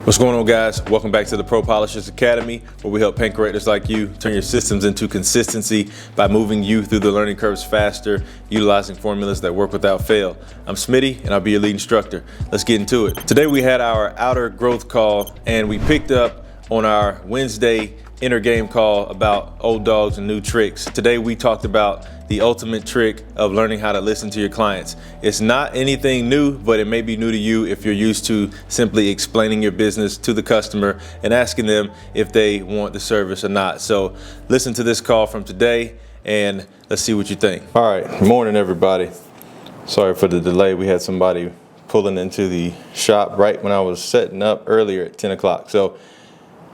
What's going on, guys? Welcome back to the Pro Polishers Academy, where we help paint correctors like you turn your systems into consistency by moving you through the learning curves faster, utilizing formulas that work without fail. I'm Smitty, and I'll be your lead instructor. Let's get into it. Today we had our outer growth call, and we picked up on our Wednesday inner game call about old dogs and new tricks. Today we talked about the ultimate trick of learning how to listen to your clients. It's not anything new, but it may be new to you if you're used to simply explaining your business to the customer and asking them if they want the service or not. So listen to this call from today and let's see what you think. All right, good morning everybody. Sorry for the delay. We had somebody pulling into the shop right when I was setting up earlier at 10 o'clock. So,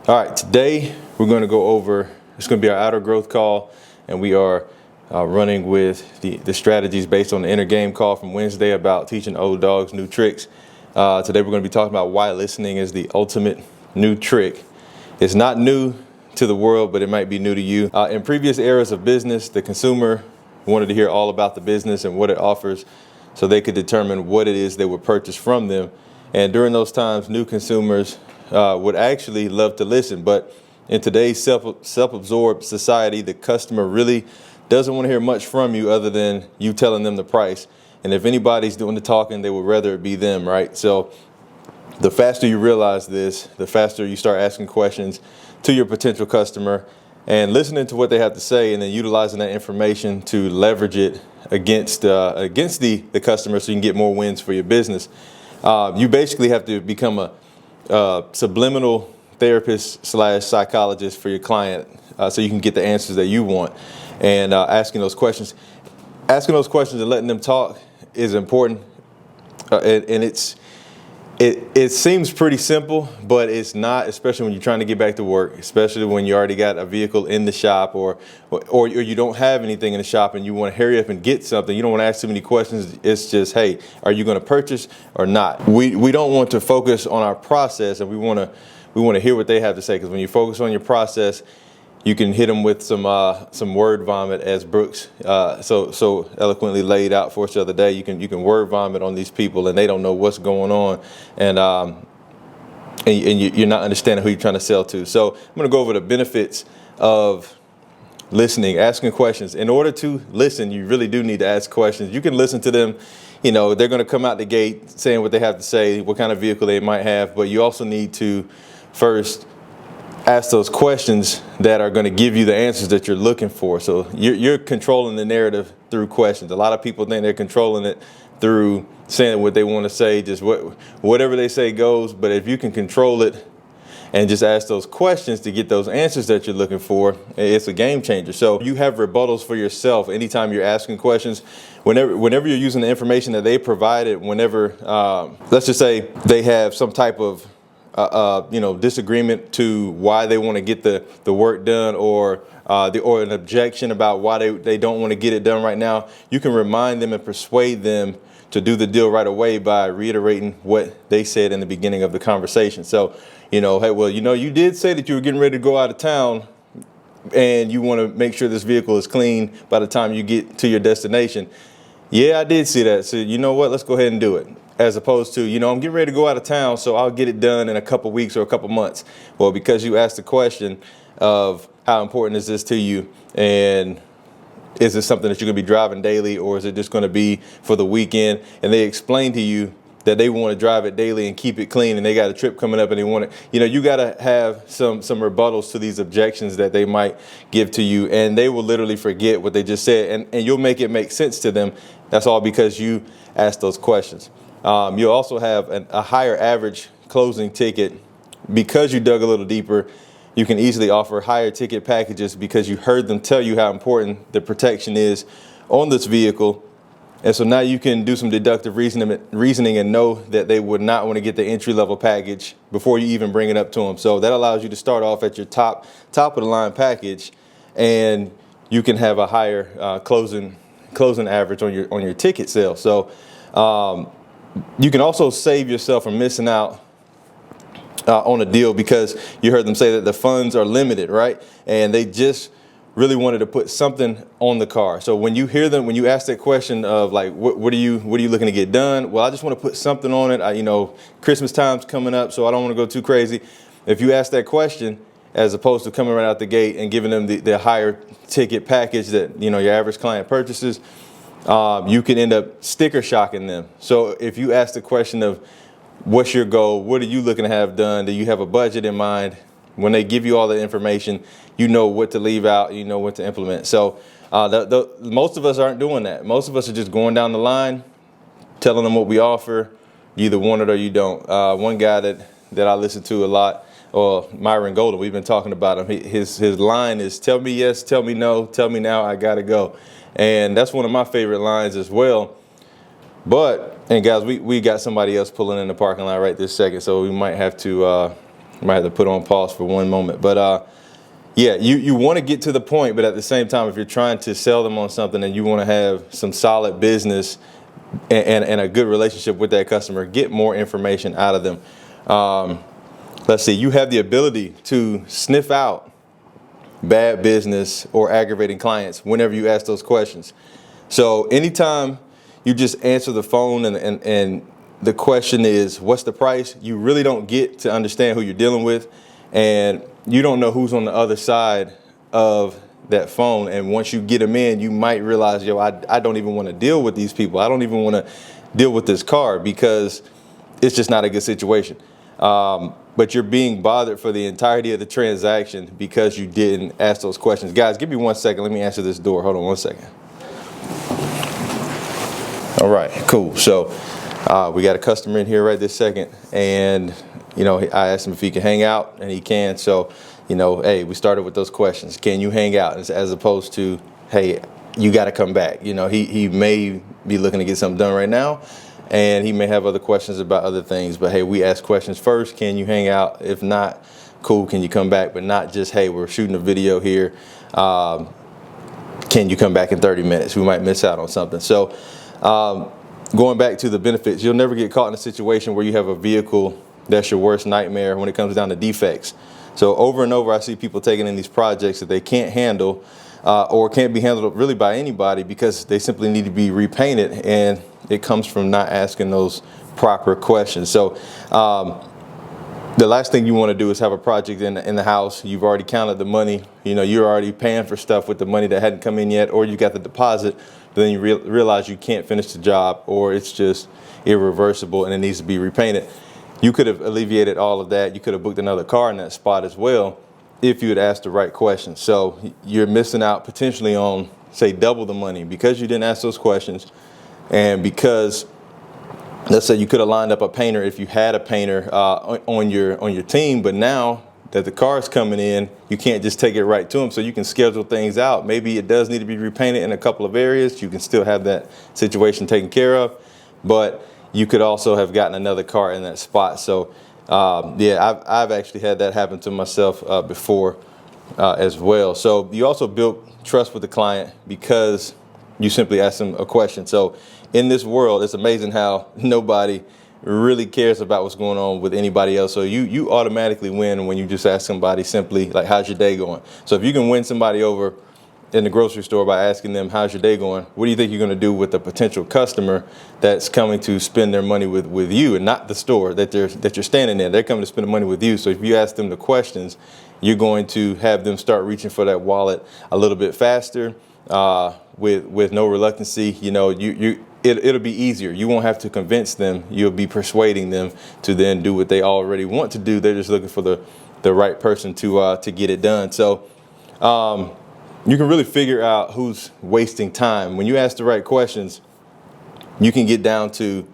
all right, today we're going to go over, it's going to be our outer growth call, and we are running with the strategies based on the inner game call from Wednesday about teaching old dogs new tricks. Today we're going to be talking about why listening is the ultimate new trick. It's not new to the world, but it might be new to you. In previous eras of business, the consumer wanted to hear all about the business and what it offers so they could determine what it is they would purchase from them. And during those times, new consumers would actually love to listen, but in today's self-absorbed society, the customer really doesn't want to hear much from you other than you telling them the price. And if anybody's doing the talking, they would rather it be them, right? So the faster you realize this, the faster you start asking questions to your potential customer and listening to what they have to say, and then utilizing that information to leverage it against the customer so you can get more wins for your business. You basically have to become a subliminal therapist / psychologist for your client, so you can get the answers that you want. And asking those questions and letting them talk is important. And it seems pretty simple, but it's not, especially when you're trying to get back to work, especially when you already got a vehicle in the shop, or you don't have anything in the shop and you want to hurry up and get something. You don't want to ask too many questions. It's just, hey, are you going to purchase or not? We don't want to focus on our process, and we want to hear what they have to say, because when you focus on your process, you can hit them with some word vomit, as Brooks so eloquently laid out for us the other day. You can word vomit on these people, and they don't know what's going on, and you're not understanding who you're trying to sell to. So I'm going to go over the benefits of listening, asking questions. In order to listen, you really do need to ask questions. You can listen to them. You know, they're going to come out the gate saying what they have to say, what kind of vehicle they might have, but you also need to first ask those questions that are going to give you the answers that you're looking for. So you're controlling the narrative through questions. A lot of people think they're controlling it through saying what they want to say, just whatever they say goes. But if you can control it and just ask those questions to get those answers that you're looking for, it's a game changer. So you have rebuttals for yourself anytime you're asking questions. Whenever you're using the information that they provided, whenever, let's just say they have some type of disagreement to why they want to get the work done, or an objection about why they don't want to get it done right now, you can remind them and persuade them to do the deal right away by reiterating what they said in the beginning of the conversation. So, hey, well, you did say that you were getting ready to go out of town, and you want to make sure this vehicle is clean by the time you get to your destination. Yeah, I did see that. So you know what? Let's go ahead and do it. As opposed to, I'm getting ready to go out of town, so I'll get it done in a couple weeks or a couple months. Well, because you asked the question of how important is this to you, and is this something that you're going to be driving daily, or is it just going to be for the weekend? And they explain to you that they want to drive it daily and keep it clean, and they got a trip coming up and they want it. You got to have some rebuttals to these objections that they might give to you, and they will literally forget what they just said, and you'll make it make sense to them. That's all because you asked those questions. You'll also have a higher average closing ticket because you dug a little deeper. You can easily offer higher ticket packages because you heard them tell you how important the protection is on this vehicle. And so now you can do some deductive reasoning and know that they would not want to get the entry-level package before you even bring it up to them. So that allows you to start off at your top of the line package, and you can have a higher closing average on your ticket sale. So you can also save yourself from missing out on a deal because you heard them say that the funds are limited, right? And they just really wanted to put something on the car. So when you hear them, when you ask that question of like, what are you looking to get done? Well, I just want to put something on it. Christmas time's coming up, so I don't want to go too crazy. If you ask that question, as opposed to coming right out the gate and giving them the higher ticket package that your average client purchases, you can end up sticker shocking them. So if you ask the question of what's your goal, what are you looking to have done, do you have a budget in mind? When they give you all the information, you know what to leave out, you know what to implement. So most of us aren't doing that. Most of us are just going down the line, telling them what we offer. You either want it or you don't. One guy that I listen to a lot, or Myron Golden, we've been talking about him. His line is, tell me yes, tell me no, tell me now, I gotta go. And that's one of my favorite lines as well. And guys, we got somebody else pulling in the parking lot right this second, so we might have to put on pause for one moment. But yeah, you want to get to the point, but at the same time, if you're trying to sell them on something and you want to have some solid business and a good relationship with that customer, get more information out of them. Let's see, you have the ability to sniff out bad business or aggravating clients whenever you ask those questions. So anytime you just answer the phone and the question is, what's the price? You really don't get to understand who you're dealing with, and you don't know who's on the other side of that phone. And once you get them in, you might realize, I don't even want to deal with these people. I don't even want to deal with this car because it's just not a good situation. But you're being bothered for the entirety of the transaction because you didn't ask those questions. Guys, give me 1 second. Let me answer this door. Hold on 1 second. All right, cool. So we got a customer in here right this second, and I asked him if he can hang out, and he can. So hey, we started with those questions. Can you hang out? As opposed to, hey, you got to come back. He may be looking to get something done right now, and he may have other questions about other things. But hey, we ask questions first. Can you hang out? If not, cool. Can you come back? But not just, hey, we're shooting a video here. Can you come back in 30 minutes? We might miss out on something. So going back to the benefits, you'll never get caught in a situation where you have a vehicle that's your worst nightmare when it comes down to defects. So over and over, I see people taking in these projects that they can't handle or can't be handled really by anybody because they simply need to be repainted, and it comes from not asking those proper questions. So the last thing you want to do is have a project in the house. You've already counted the money. You're already paying for stuff with the money that hadn't come in yet, or you got the deposit, but then you realize you can't finish the job, or it's just irreversible and it needs to be repainted. You could have alleviated all of that. You could have booked another car in that spot as well if you had asked the right questions. So you're missing out potentially on, say, double the money because you didn't ask those questions, and because, let's say, you could have lined up a painter if you had a painter on your team, but now that the car's coming in, you can't just take it right to them. So you can schedule things out. Maybe it does need to be repainted in a couple of areas. You can still have that situation taken care of, but you could also have gotten another car in that spot. So yeah, I've actually had that happen to myself before as well. So you also build trust with the client because you simply ask them a question. So in this world, it's amazing how nobody really cares about what's going on with anybody else. So you automatically win when you just ask somebody simply, like, how's your day going? So if you can win somebody over in the grocery store by asking them, how's your day going? What do you think you're going to do with a potential customer that's coming to spend their money with you and not the store that you're standing in? They're coming to spend the money with you. So if you ask them the questions, you're going to have them start reaching for that wallet a little bit faster with no reluctancy. It'll be easier. You won't have to convince them. You'll be persuading them to then do what they already want to do. They're just looking for the right person to get it done. So you can really figure out who's wasting time. When you ask the right questions, you can get down to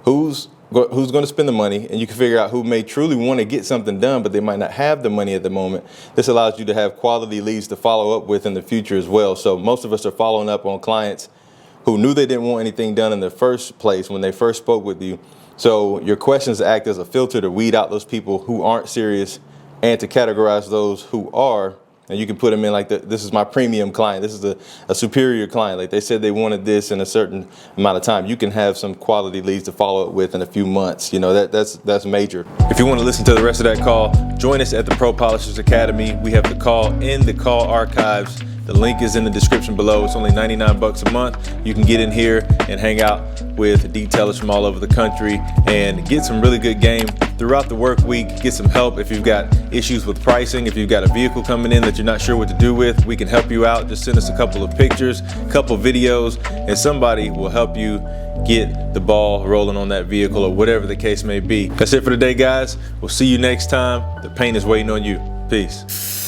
who's going to spend the money, and you can figure out who may truly want to get something done, but they might not have the money at the moment. This allows you to have quality leads to follow up with in the future as well. So most of us are following up on clients who knew they didn't want anything done in the first place when they first spoke with you. So your questions act as a filter to weed out those people who aren't serious and to categorize those who are. And you can put them in like, this is my premium client. This is a superior client. Like, they said they wanted this in a certain amount of time. You can have some quality leads to follow up with in a few months. That's major. If you want to listen to the rest of that call, join us at the Pro Polishers Academy. We have the call in the call archives. The link is in the description below. It's only 99 bucks a month. You can get in here and hang out with detailers from all over the country and get some really good game throughout the work week. Get some help if you've got issues with pricing. If you've got a vehicle coming in that you're not sure what to do with, we can help you out. Just send us a couple of pictures, a couple videos, and somebody will help you get the ball rolling on that vehicle or whatever the case may be. That's it for today, guys. We'll see you next time. The paint is waiting on you. Peace.